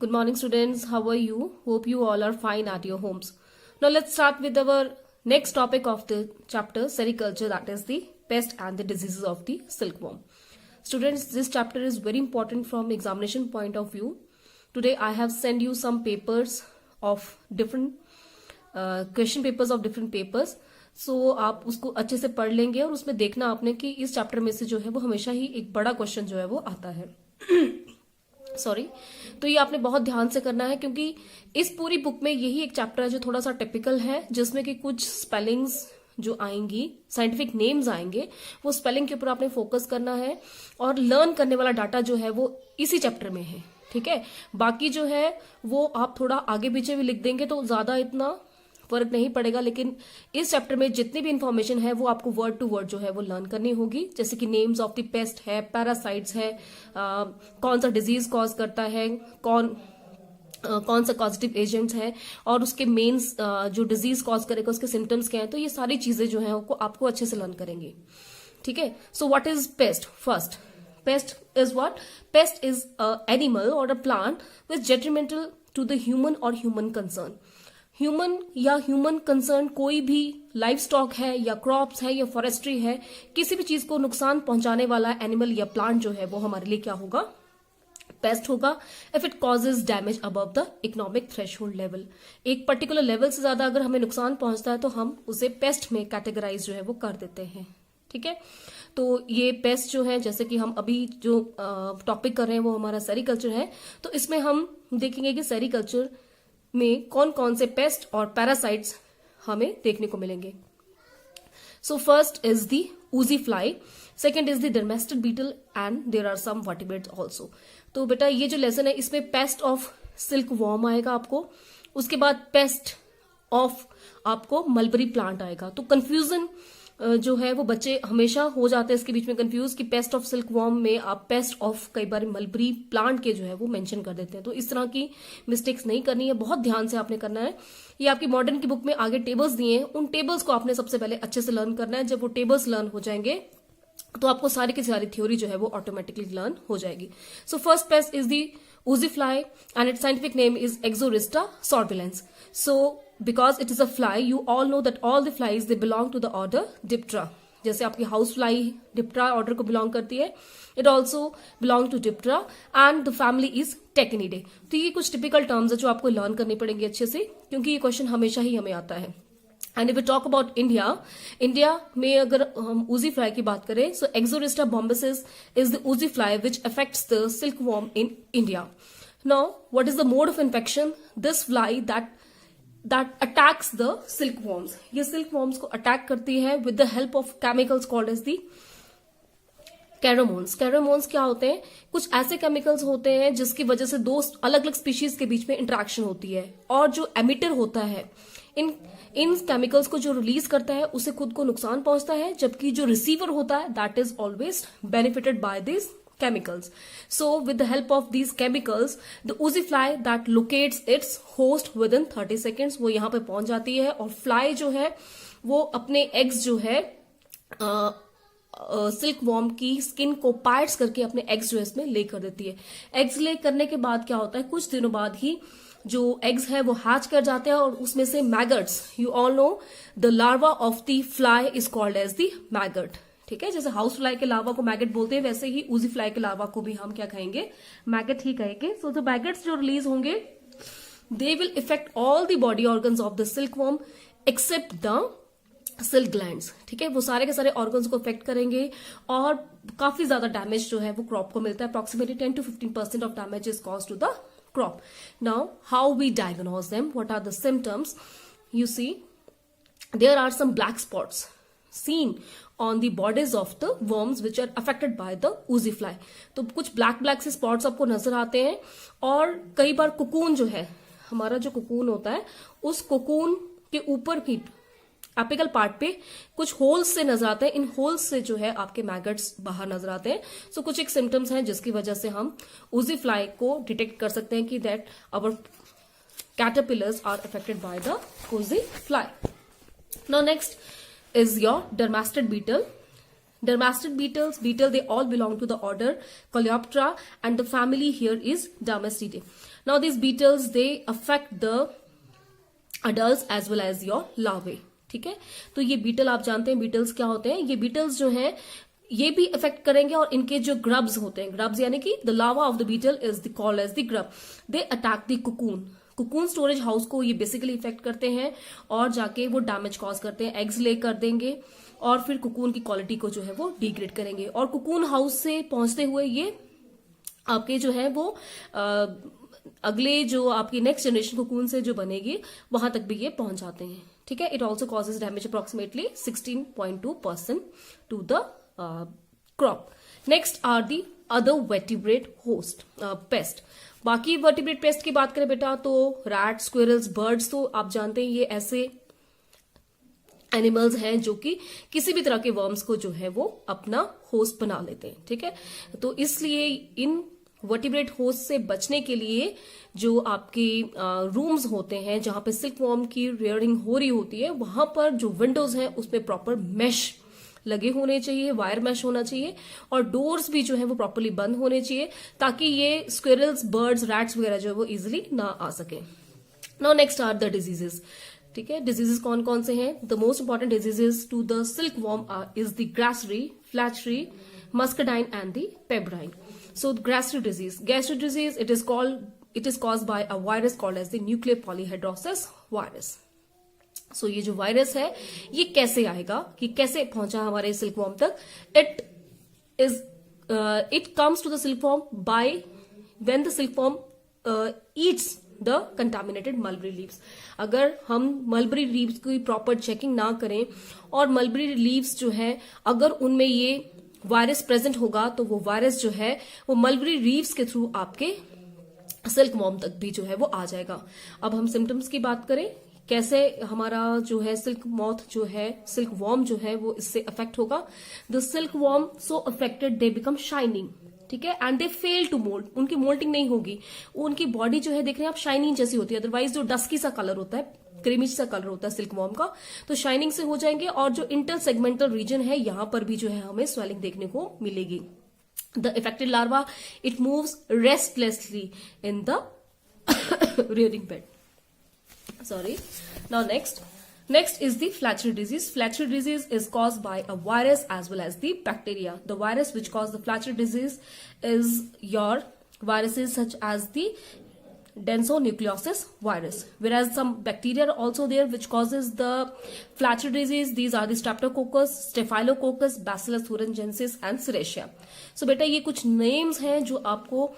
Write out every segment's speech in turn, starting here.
Good morning, students. How are you? Hope you all are fine at your homes. Now, let's start with our next topic of the chapter, sericulture, that is the pest and the diseases of the silkworm. Students, this chapter is very important from examination point of view. Today, I have sent you some papers of different question papers of different papers. So आप उसको अच्छे से पढ़ लेंगे और उसमें देखना आपने कि इस चैप्टर में से जो है वो हमेशा ही एक बड़ा क्वेश्चन जो है वो आता है. सॉरी. तो ये आपने बहुत ध्यान से करना है क्योंकि इस पूरी बुक में यही एक चैप्टर है जो थोड़ा सा टिपिकल है, जिसमें कि कुछ स्पेलिंग्स जो आएंगी, साइंटिफिक नेम्स आएंगे, वो स्पेलिंग के ऊपर आपने फोकस करना है और लर्न करने वाला डाटा जो है वो इसी चैप्टर में है. ठीक है. बाकी जो है वो आप थोड़ा आगे पीछे भी लिख देंगे तो ज्यादा इतना फर्क नहीं पड़ेगा, लेकिन इस चैप्टर में जितनी भी इंफॉर्मेशन है वो आपको वर्ड टू वर्ड जो है वो लर्न करनी होगी. जैसे कि नेम्स ऑफ द पेस्ट है, पैरासाइट्स है, कौन सा डिजीज कॉज करता है, कौन सा पॉजिटिव एजेंट्स है और उसके मेन्स जो डिजीज कॉज करेगा उसके सिम्टम्स क्या है. तो ये सारी चीजें जो है आपको अच्छे से लर्न करेंगे. ठीक है. So what is pest? First, pest is what? Pest is animal और a plant which detrimental to the human और ह्यूमन कंसर्न. ह्यूमन या ह्यूमन कंसर्न कोई भी लाइफ स्टॉक है या क्रॉप्स है या फॉरेस्ट्री है, किसी भी चीज को नुकसान पहुंचाने वाला एनिमल या प्लांट जो है वो हमारे लिए क्या होगा? पेस्ट होगा. If it causes damage above the economic threshold level. एक पर्टिकुलर लेवल से ज्यादा अगर हमें नुकसान पहुंचता है तो हम उसे पेस्ट में कैटेगराइज जो है वो कर देते हैं. ठीक है. तो ये पेस्ट जो है, जैसे कि हम अभी जो टॉपिक कर रहे हैं वो हमारा सेरिकल्चर है, तो इसमें हम देखेंगे कि सेरिकल्चर में कौन कौन से पेस्ट और पैरासाइट्स हमें देखने को मिलेंगे. So first is the uzi fly, second is the domestic beetle and there are some vertebrates also. तो बेटा ये जो लेसन है इसमें पेस्ट ऑफ सिल्क वॉर्म आएगा आपको, उसके बाद पेस्ट ऑफ आपको मलबरी प्लांट आएगा. तो कंफ्यूजन जो है वो बच्चे हमेशा हो जाते हैं इसके बीच में कंफ्यूज कि पेस्ट ऑफ सिल्क वॉर्म में आप पेस्ट ऑफ कई बार मलबरी प्लांट के जो है वो मेंशन कर देते हैं. तो इस तरह की मिस्टेक्स नहीं करनी है, बहुत ध्यान से आपने करना है. ये आपकी मॉडर्न की बुक में आगे टेबल्स दिए हैं, उन टेबल्स को आपने सबसे पहले अच्छे से लर्न करना है. जब वो टेबल्स लर्न हो जाएंगे तो आपको सारी की सारी थ्योरी जो है वो ऑटोमेटिकली लर्न हो जाएगी. So first pest is the oozy fly and its scientific name is Exorista sorbilens. So because it is a fly, you all know that all the flies they belong to the order Diptera. जैसे आपकी house fly Diptera order को belong करती है, it also belong to Diptera and the family is Tachinidae. तो ये कुछ typical terms है जो आपको लर्न करनी पड़ेंगे अच्छे से, क्योंकि ये क्वेश्चन हमेशा ही हमें आता है. And if we talk about India में अगर हम ऊजी फ्लाई की बात करें, so Exorista bombycis is the uzi fly which affects the silk worm in India. Now what is the mode of infection? This fly that attacks the silkworms. ये silkworms को attack करती है with the help of chemicals called as the kairomones. Kairomones क्या होते हैं? कुछ ऐसे chemicals होते हैं जिसकी वजह से दो अलग अलग स्पीशीज के बीच में इंटरेक्शन होती है, और जो एमिटर होता है इन केमिकल्स को जो रिलीज करता है उसे खुद को नुकसान पहुंचता है, जबकि जो रिसीवर होता है that is always benefited by this chemicals. So with the help of these chemicals, the oozy fly that locates its host within 30 seconds, वो यहाँ पे पहुंच जाती है और फ्लाई जो है वो अपने एग्स जो है सिल्क वॉर्म की स्किन को पार्ट्स करके अपने एग्स जो है इसमें ले कर देती है. एग्स ले करने के बाद क्या होता है, कुछ दिनों बाद ही जो एग्स है वो हैच कर जाते हैं और उसमें से maggots, you all know the larva of the fly is called as the maggot. ठीक है. जैसे हाउस फ्लाई के लार्वा को मैगट बोलते हैं, वैसे ही ऊजी फ्लाई के लार्वा को भी हम क्या कहेंगे? मैगट ही कहेंगे. सो द मैगट्स जो रिलीज होंगे they will effect all the body organs of the silk worm except the silk glands. ठीक है. वो सारे के सारे ऑर्गन्स को इफेक्ट करेंगे और काफी ज्यादा डैमेज जो है वो क्रॉप को मिलता है. Approximately 10 to 15% of damage is cause to the crop. Now, how we diagnose them? What are the symptoms? You see, there are some black spots seen on the bodies of the worms which are affected by the oozy fly. तो कुछ black से spots आपको नजर आते हैं, और कई बार cocoon जो है, हमारा जो कुकून होता है, उस कुकून के ऊपर भी एपिकल पार्ट पे कुछ होल्स से नजर आते हैं. इन होल्स से जो है आपके मैगट्स बाहर नजर आते हैं. सो कुछ एक सिम्टम्स हैं जिसकी वजह से हम ऊजी फ्लाई को डिटेक्ट कर सकते हैं कि that our caterpillars are affected by the uzi fly. Now next is your dermestid beetle. Dermastid beetles, they all belong to the order Coleoptera, and the family here is Dermastidae. Now these beetles, they affect the adults as well as your larvae. ठीक है, तो ये beetle आप जानते हैं Beatles क्या होते हैं. ये बीटल्स जो हैं ये भी इफेक्ट करेंगे, और इनके जो ग्रब्स होते हैं, ग्रब्स यानी कि the larva of the beetle is called as the grub. They attack the cocoon storage house को ये बेसिकली इफेक्ट करते हैं, और जाके वो डैमेज कॉज करते हैं, एग्स ले कर देंगे, और फिर कुकून की क्वालिटी को जो है वो डिग्रेड करेंगे. और कुकून हाउस से पहुंचते हुए ये आपके जो है वो अगले जो आपकी नेक्स्ट जनरेशन कुकून से जो बनेगी वहां तक भी ये पहुंच जाते हैं. ठीक है, it also causes damage approximately 16.2% to the crop. Next are the other vertebrate host pest. बाकी वर्टिब्रेट पेस्ट की बात करें बेटा तो रैट, स्क्विरल्स, बर्ड्स, तो आप जानते हैं ये ऐसे एनिमल्स हैं जो कि किसी भी तरह के वर्म्स को जो है वो अपना होस्ट बना लेते हैं. ठीक है, तो इसलिए इन वर्टिब्रेट होस्ट से बचने के लिए जो आपके रूम्स होते हैं जहां पे सिल्क वॉर्म की रेयरिंग हो रही होती है, वहां पर जो विंडोज हैं उसमें प्रॉपर मेश लगे होने चाहिए, वायर मैश होना चाहिए, और डोर्स भी जो है वो प्रॉपर्ली बंद होने चाहिए ताकि ये स्क्विरल्स, बर्ड्स, रैट्स वगैरह जो है वो इजिली ना आ सके. Now next are the diseases. ठीक है, डिजीजेस कौन कौन से हैं? The most important diseases to the silk worm is the grasserie, flacherie, muscardine and the pebrine. So grasserie disease it is caused by a virus called as the nuclear polyhedrosis virus. सो ये जो virus है ये कैसे आएगा, कि कैसे पहुंचा हमारे सिल्क वॉर्म तक? It comes to the silk worm by when the silk worm eats the contaminated mulberry leaves. अगर हम मलबरी लीव्स की प्रॉपर चेकिंग ना करें और मलबरी लीव्स जो है अगर उनमें ये वायरस प्रेजेंट होगा तो वो वायरस जो है वो मलबरी लीव्स के थ्रू आपके सिल्क वॉर्म तक भी जो है वो आ जाएगा. अब हम सिम्टम्स की बात करें, कैसे हमारा जो है सिल्क मॉथ जो है, सिल्क वॉर्म जो है वो इससे अफेक्ट होगा. The silk worm so affected they become shining. ठीक है, and they fail to molt. उनकी मोल्टिंग नहीं होगी, उनकी बॉडी जो है देख रहे हैं आप शाइनिंग जैसी होती है. अदरवाइज जो डस्की सा कलर होता है, क्रीमिश सा कलर होता है सिल्क वॉर्म का, तो शाइनिंग से हो जाएंगे. और जो इंटर सेगमेंटल रीजन है यहां पर भी जो है हमें स्वेलिंग देखने को मिलेगी. The affected larva it moves restlessly in the rearing bed. Sorry. Now next is the Flachery disease. Flachery disease is caused by a virus as well as the bacteria. The virus which cause the Flachery disease is your viruses such as the Densonucleosis virus, whereas some bacteria are also there which causes the Flachery disease. These are the Streptococcus, Staphylococcus, Bacillus thuringiensis and Serratia. So बेटा ये कुछ names हैं जो आपको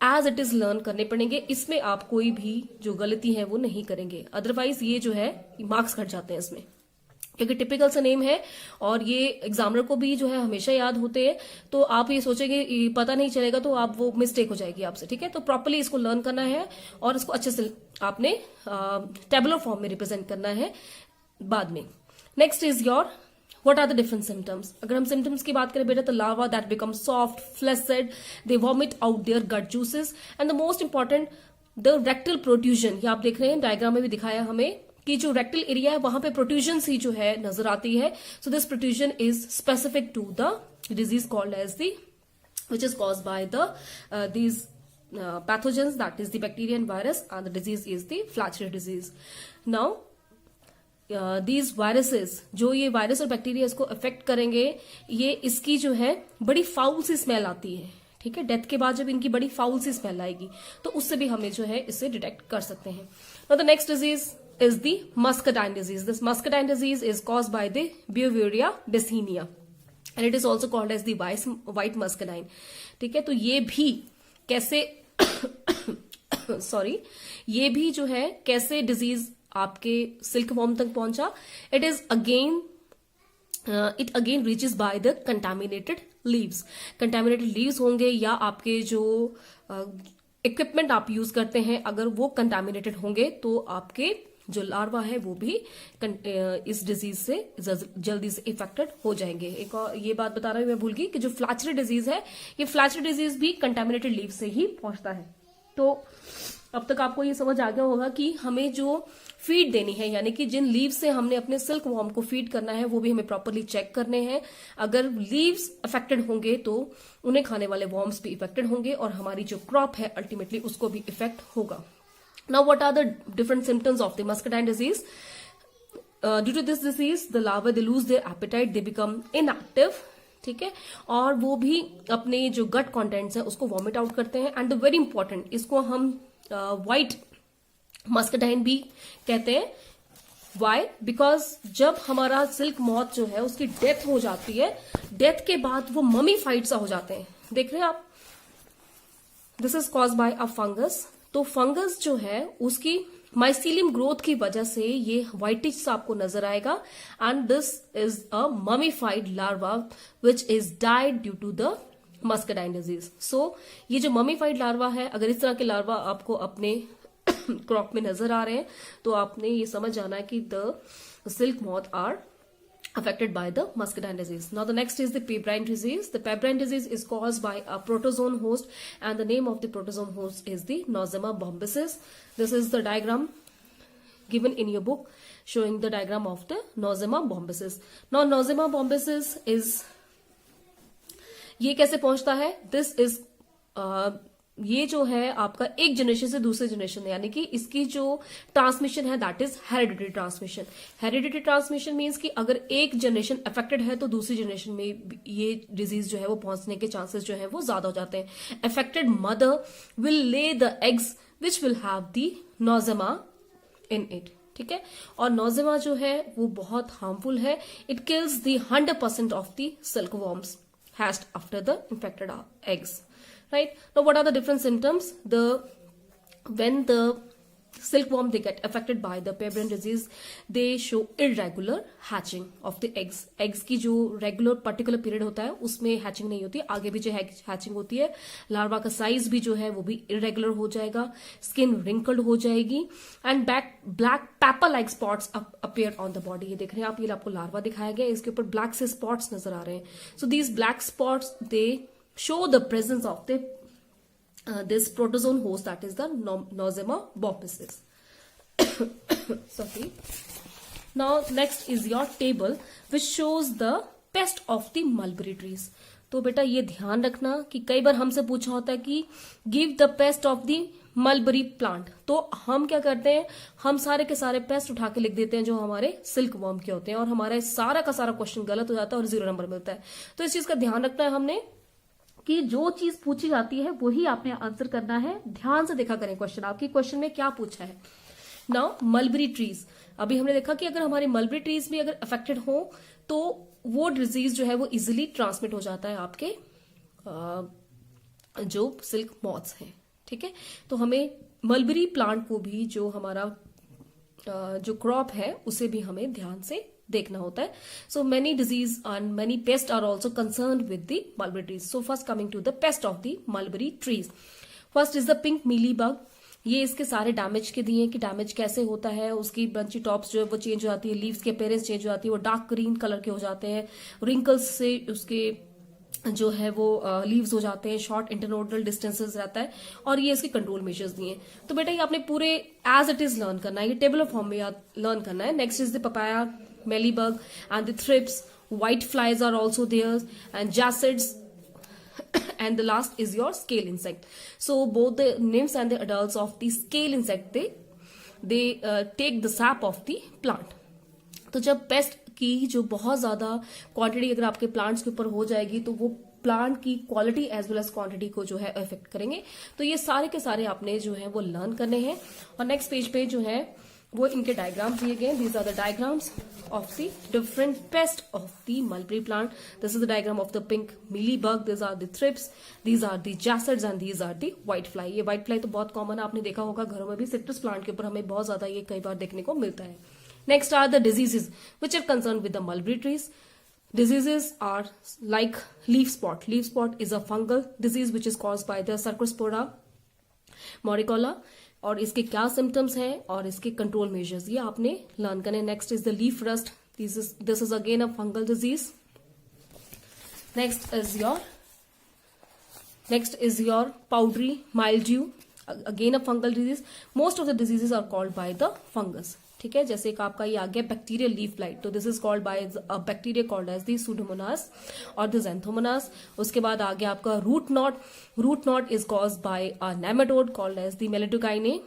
as it is learn करने पड़ेंगे. इसमें आप कोई भी जो गलती है वो नहीं करेंगे, अदरवाइज ये जो है मार्क्स कट जाते हैं इसमें, क्योंकि टिपिकल सा नेम है और ये एग्जामिनर को भी जो है हमेशा याद होते हैं. तो आप ये सोचेंगे पता नहीं चलेगा तो आप वो मिस्टेक हो जाएगी आपसे. ठीक है, तो प्रॉपर्ली इसको लर्न करना है और इसको अच्छे से आपने टेबुलर फॉर्म में रिप्रेजेंट करना है बाद में. Next is your What are the different symptoms? अगर हम symptoms की बात करें बेटा तो larva that become soft, flaccid, they vomit out their gut juices, and the most important the rectal protrusion. ये आप देख रहे हैं डायग्राम में भी दिखाया हमें कि जो रेक्टल एरिया है वहां पे प्रोट्रूजन ही जो है नजर आती है. So this protrusion is specific to the disease called as the which is caused by these pathogens, that is the bacteria and virus, and the disease is the Flachery disease. Now these viruses, जो ये virus और bacteria इसको affect करेंगे, ये इसकी जो है बड़ी फाउल सी स्मेल आती है. ठीक है, डेथ के बाद जब इनकी बड़ी फाउल सी स्मेल आएगी तो उससे भी हमें जो है इससे डिटेक्ट कर सकते हैं. Now the next disease is the muscadine disease. This muscadine disease is caused by the Beauveria descenia and it is also called as the white muscadine. ठीक है, तो ये भी कैसे सॉरी ये भी जो है कैसे डिजीज आपके सिल्क वॉर्म तक पहुंचा. It again reaches by the contaminated leaves. Contaminated leaves होंगे या आपके जो इक्विपमेंट आप यूज करते हैं अगर वो कंटामिनेटेड होंगे तो आपके जो लार्वा है वो भी इस डिजीज से जल्दी से इफेक्टेड हो जाएंगे. एक और ये बात बता रहा हूं मैं भूल गई कि जो फ्लैचरी डिजीज है, ये फ्लैचरी डिजीज भी कंटामिनेटेड लीव से ही पहुंचता है. तो अब तक आपको ये समझ आ गया होगा कि हमें जो फीड देनी है, यानी कि जिन लीव्स से हमने अपने सिल्क वॉर्म को फीड करना है वो भी हमें प्रॉपरली चेक करने हैं। अगर लीव्स अफेक्टेड होंगे तो उन्हें खाने वाले वॉर्म्स भी इफेक्टेड होंगे और हमारी जो क्रॉप है अल्टीमेटली उसको भी इफेक्ट होगा। Now what are the different symptoms of the muscardine disease? Due to this disease the larva they lose their appetite, they become inactive, ठीक है, और वो भी अपने जो गट कंटेंट्स है उसको वॉमिट आउट करते हैं। एंड द वेरी इंपॉर्टेंट, इसको हम व्हाइट मस्करडाइन भी कहते हैं। वाई? बिकॉज जब हमारा सिल्क मॉथ जो है उसकी डेथ हो जाती है, डेथ के बाद वो ममीफाइड सा हो जाते हैं, देख रहे हैं आप, this is cause by a fungus. तो फंगस जो है उसकी माइसीलियम ग्रोथ की वजह से ये व्हाइटिश सा आपको नजर आएगा। And this is a mummified larva which is died due to the muscardine disease. So ये जो ममीफाइड लार्वा है, अगर इस तरह के लार्वा आपको अपने क्रॉप में नजर आ रहे हैं तो आपने ये समझ जाना है कि the silk moth are affected by the muscardine disease. Now the next is the pebrine disease. The pebrine disease is caused by a protozoan host, and the name of the protozoan host is the Nosema bombycis. This is the diagram given in your book showing the diagram of the Nosema bombycis. Now Nosema bombycis is, ये कैसे पहुंचता है? This is ये जो है आपका एक generation से दूसरे जनरेशन है, यानी कि इसकी जो ट्रांसमिशन है that is hereditary transmission. Hereditary transmission means कि अगर एक जनरेशन अफेक्टेड है तो दूसरी जनरेशन में ये डिजीज जो है वो पहुंचने के चांसेस जो है वो ज्यादा हो जाते हैं। Affected mother will lay the eggs which will have the nosema in it, ठीक है, और नोजेमा जो है वो बहुत हार्मफुल है। It kills the 100% of the silk worms hatched after the infected eggs. Right? Now what are the different symptoms? When the silkworm they get affected by the pebrine disease, they show irregular hatching of the eggs. Eggs की जो regular particular period होता है उसमें hatching नहीं होती, आगे भी जो hatching होती है। लार्वा का साइज भी जो है वो भी irregular हो जाएगा, स्किन wrinkled हो जाएगी, and black pepper like spots appear on the body. ये देख रहे हैं आप, ये आपको लार्वा दिखाया गया, इसके ऊपर black से spots नजर आ रहे हैं। So these black spots they show the presence of the this protozoan host, that is the Nosema bombycis. Sorry. Now next is your table which shows the pest of the mulberry trees. तो बेटा ये ध्यान रखना कि कई बार हमसे पूछा होता है कि give the pest of the mulberry plant, तो हम क्या करते हैं, हम सारे के सारे पेस्ट उठा के लिख देते हैं जो हमारे सिल्क वर्म के होते हैं, और हमारा सारा का सारा क्वेश्चन गलत हो जाता है और 0 नंबर मिलता है। तो इस चीज का ध्यान रखना है हमने कि जो चीज पूछी जाती है वही आपने आंसर करना है। ध्यान से देखा करें क्वेश्चन, आपकी क्वेश्चन में क्या पूछा है। नाउ मलबरी ट्रीज, अभी हमने देखा कि अगर हमारे मलबरी ट्रीज भी अगर अफेक्टेड हो तो वो डिजीज जो है वो इजिली ट्रांसमिट हो जाता है आपके जो सिल्क मॉथ्स हैं, ठीक है। तो हमें मलबरी प्लांट को भी जो हमारा जो क्रॉप है उसे भी हमें ध्यान से देखना होता है। So many disease and many pest are also concern with the mulberry trees. So first coming to the pest of the mulberry trees, first is the pink mealy bug. ये इसके सारे डैमेज के दिए कि डैमेज कैसे होता है, उसकी बंची टॉप्स जो है वो चेंज हो जाती है, लीव्स के अपेयरेंस चेंज हो जाती है, वो डार्क ग्रीन कलर के हो जाते हैं, रिंकल्स से उसके जो है वो लीव्स हो जाते हैं, शॉर्ट इंटरनोडल डिस्टेंसेस रहता है, और ये इसके कंट्रोल मेजर्स दिए हैं। तो बेटा ये आपने पूरे एज इट इज लर्न करना है, ये टेबल ऑफ फॉर्म में लर्न करना है। Next is the papaya, mealybug and the thrips, white flies are also there and jassids, and the last is your scale insect. So both the nymphs and the adults of the scale insect they take the sap of the plant. तो जब paste की जो बहुत ज्यादा quantity अगर आपके plants के ऊपर हो जाएगी तो वो प्लांट की quality as well as quantity को जो है इफेक्ट करेंगे। तो ये सारे के सारे आपने जो है वो लर्न करने हैं। और नेक्स्ट पेज पे जो है वो इनके डायग्राम्स दिए गए। These are the diagrams of the different pests of the mulberry plant. This is the diagram of the pink mealybug. These are the thrips, these are the jassids and these are the white fly. ये white fly तो बहुत common है, आपने देखा होगा घरों में भी, सिट्रस प्लांट के ऊपर हमें बहुत ज्यादा ये कई बार देखने को मिलता है। Next are the diseases which are concerned with the mulberry trees. Diseases are like leaf spot. Leaf spot is a fungal disease which is caused by the Cercospora moricola. और इसके क्या सिम्टम्स हैं और इसके कंट्रोल मेजर्स ये आपने learn करने। Next is the leaf rust, this is again a fungal disease. Next is your powdery mildew again a fungal disease. Most of the diseases are called by the fungus. ठीक है, जैसे एक आपका ये आ गया बैक्टीरियल लीफ ब्लाइट, तो this is called by a bacteria called as the pseudomonas और द ज़ैंथोमोनास. उसके बाद आ गया आपका root knot. Root knot is caused bye a nematode called as the Meloidogyne.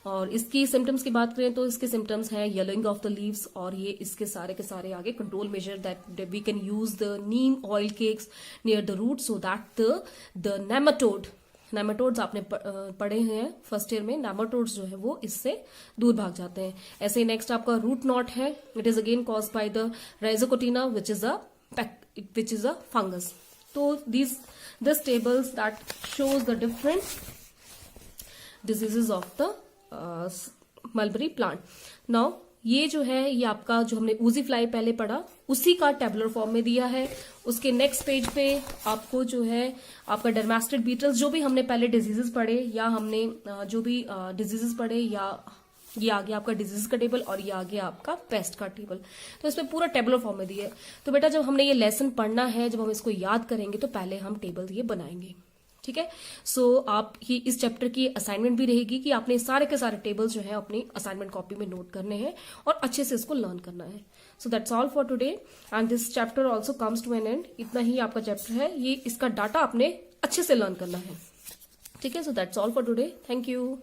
और इसकी सिम्टम्स की बात करें तो इसके सिम्टम्स हैं येलोइंग ऑफ द लीव्स, और ये इसके सारे के सारे आगे control measure that we can use the neem oil cakes near the root so that the nematodes आपने पढ़े हैं फर्स्ट ईयर में, नेमाटोड्स जो है वो इससे दूर भाग जाते हैं. ऐसे ही नेक्स्ट आपका रूट नॉट है. It is again caused by the Rhizoctonia which is a fungus. तो this tables that shows the different diseases of the mulberry plant. Now ये जो है ये आपका जो हमने ऊजी फ्लाई पहले पढ़ा उसी का टेबुलर फॉर्म में दिया है. उसके नेक्स्ट पेज पे आपको जो है आपका डर्मास्टिड बीटल्स, जो भी हमने पहले डिजीजेस पढ़े या हमने जो भी डिजीजेस पढ़े, या ये आ गया आपका डिजीज का टेबल और ये आ गया आपका पेस्ट का टेबल. तो इसमें पूरा टेबुलर फॉर्म में दिया है. तो बेटा जब हमने ये लेसन पढ़ना है, जब हम इसको याद करेंगे तो पहले हम टेबल ये बनाएंगे. ठीक है, सो आप ही इस चैप्टर की असाइनमेंट भी रहेगी कि आपने सारे के सारे टेबल्स जो है अपनी असाइनमेंट कॉपी में नोट करने हैं और अच्छे से इसको लर्न करना है. So that's all for today and this chapter also comes to an end. इतना ही आपका चैप्टर है, ये इसका डाटा आपने अच्छे से लर्न करना है. ठीक है, so that's all for today. Thank you.